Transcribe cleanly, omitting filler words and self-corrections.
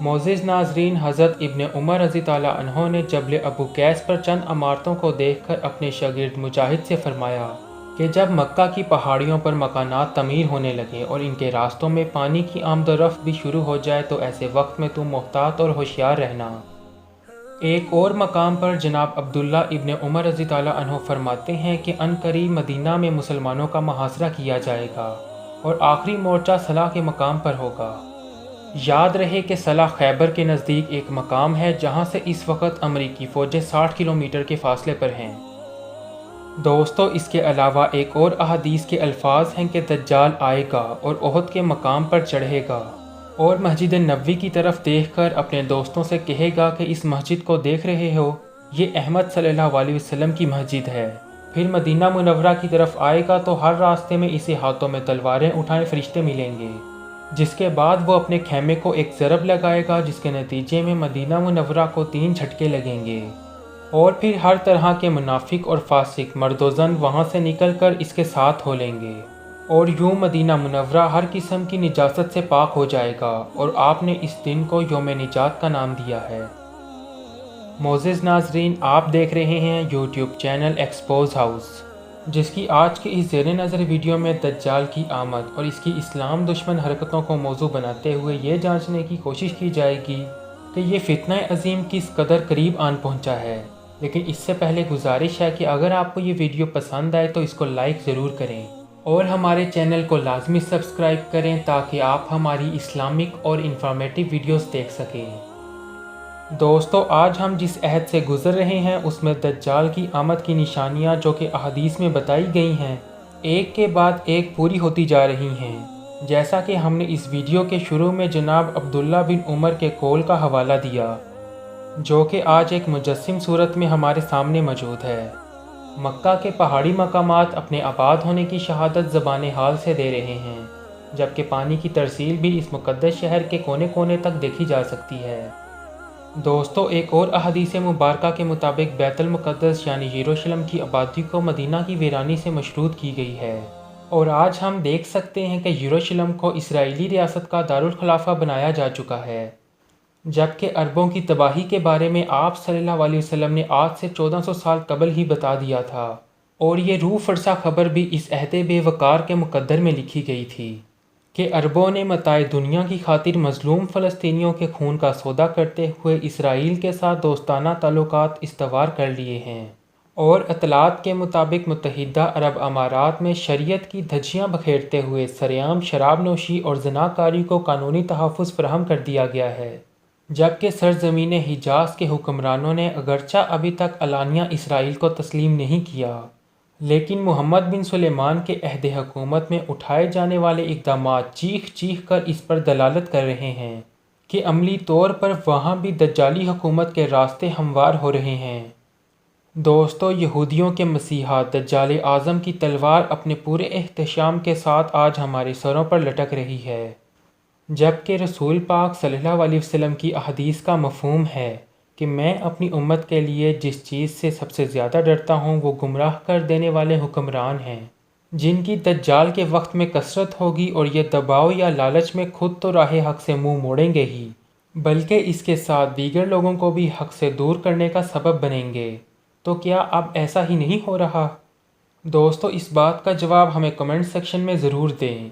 मोअज़्ज़िज़ नाज़रीन, हज़रत इब्न उमर रज़ी ताला अन्हो ने जबल अबू कैस पर चंद इमारतों को देखकर अपने शागिर्द मुजाहिद से फरमाया कि जब मक्का की पहाड़ियों पर मकानात तमीर होने लगे और इनके रास्तों में पानी की आमदोरफ्त भी शुरू हो जाए तो ऐसे वक्त में तुम मोहतात और होशियार रहना। एक और मकाम पर जनाब अब्दुल्ला इब्न उमर रज़ी ताला अन्हो फरमाते हैं कि अनकरीब मदीना में मुसलमानों का मुहासरा किया जाएगा और आखिरी मोर्चा सलाह के मकाम पर होगा। याद रहे कि सलाह खैबर के नज़दीक एक मकाम है जहां से इस वक्त अमरीकी फ़ौजें 60 किलोमीटर के फासले पर हैं। दोस्तों, इसके अलावा एक और अहादीस के अल्फाज हैं कि दज्जाल आएगा और ओहद के मकाम पर चढ़ेगा और मस्जिद नबवी की तरफ देखकर अपने दोस्तों से कहेगा कि इस मस्जिद को देख रहे हो, ये अहमद सल्लल्लाहु अलैहि वसल्लम की मस्जिद है। फिर मदीना मुनव्वरा की तरफ आएगा तो हर रास्ते में इसे हाथों में तलवारें उठाए फरिश्ते मिलेंगे, जिसके बाद वो अपने खेमे को एक ज़रब लगाएगा जिसके नतीजे में मदीना मुनव्वरा को 3 झटके लगेंगे और फिर हर तरह के मुनाफिक और फासिक मर्दोज़न वहाँ से निकल कर इसके साथ हो लेंगे और यूं मदीना मुनव्वरा हर किस्म की निजासत से पाक हो जाएगा और आपने इस दिन को यौम निजात का नाम दिया है। मोअज़्ज़िज़ नाज़रीन, आप देख रहे हैं यूट्यूब चैनल एक्सपोज हाउस, जिसकी आज के इस ज़ेर नज़र वीडियो में दज्जाल की आमद और इसकी इस्लाम दुश्मन हरकतों को मौजू बनाते हुए ये जांचने की कोशिश की जाएगी कि ये फितना अजीम किस कदर करीब आन पहुंचा है। लेकिन इससे पहले गुजारिश है कि अगर आपको ये वीडियो पसंद आए तो इसको लाइक ज़रूर करें और हमारे चैनल को लाजमी सब्सक्राइब करें ताकि आप हमारी इस्लामिक और इंफॉर्मेटिव वीडियोस देख सकें। दोस्तों, आज हम जिस अहद से गुज़र रहे हैं उसमें दज्जाल की आमद की निशानियां जो कि अहादीस में बताई गई हैं, एक के बाद एक पूरी होती जा रही हैं। जैसा कि हमने इस वीडियो के शुरू में जनाब अब्दुल्ला बिन उमर के कौल का हवाला दिया, जो कि आज एक मुजस्सिम सूरत में हमारे सामने मौजूद है। मक्का के पहाड़ी मकामात अपने आबाद होने की शहादत ज़बान हाल से दे रहे हैं, जबकि पानी की तरसील भी इस मुक़द्दस शहर के कोने कोने तक देखी जा सकती है। दोस्तों, एक और अहदीस मुबारका के मुताबिक बैतुल मुक़द्दस यानी यरूशलेम की आबादी को मदीना की वीरानी से मशरूत की गई है और आज हम देख सकते हैं कि यरूशलेम को इसराइली रियासत का दारुल खिलाफा बनाया जा चुका है, जबकि अरबों की तबाही के बारे में आप सल्लल्लाहु अलैहि वसल्लम ने आज से 1400 साल कबल ही बता दिया था और ये रूह फरसा खबर भी इस अहदे बेवकार के मुकद्दर में लिखी गई थी कि अरबों ने मताए दुनिया की खातिर मजलूम फ़लस्तीनियों के खून का सौदा करते हुए इसराइल के साथ दोस्ताना ताल्लुकात इस्तवार कर लिए हैं और अतलात के मुताबिक मुत्तहिदा अरब अमारात में शरीयत की धज्जियाँ बखेरते हुए सरेआम शराब नोशी और ज़नाकारी को कानूनी तहफ़्फ़ुज़ फराहम कर दिया गया है। जबकि सरज़मीन हिजाज़ के हुक्मरानों ने अगरचा अभी तक अलानिया इसराइल को तस्लीम नहीं किया, लेकिन मोहम्मद बिन सुलेमान के अहद हुकूमत में उठाए जाने वाले इक़दामात चीख चीख कर इस पर दलालत कर रहे हैं कि अमली तौर पर वहाँ भी दज्जाली हुकूमत के रास्ते हमवार हो रहे हैं। दोस्तों, यहूदियों के मसीहा दज्जाल आज़म की तलवार अपने पूरे एहतशाम के साथ आज हमारे सरों पर लटक रही है, जबकि रसूल पाक सल्लल्लाहु अलैहि वसल्लम की अहदीस का मफ़हूम है कि मैं अपनी उम्मत के लिए जिस चीज़ से सबसे ज़्यादा डरता हूँ वो गुमराह कर देने वाले हुक्मरान हैं, जिनकी दज्जाल के वक्त में कसरत होगी और ये दबाव या लालच में खुद तो राह हक़ से मुँह मोड़ेंगे ही, बल्कि इसके साथ दीगर लोगों को भी हक़ से दूर करने का सबब बनेंगे। तो क्या अब ऐसा ही नहीं हो रहा? दोस्तों, इस बात का जवाब हमें कमेंट सेक्शन में ज़रूर दें।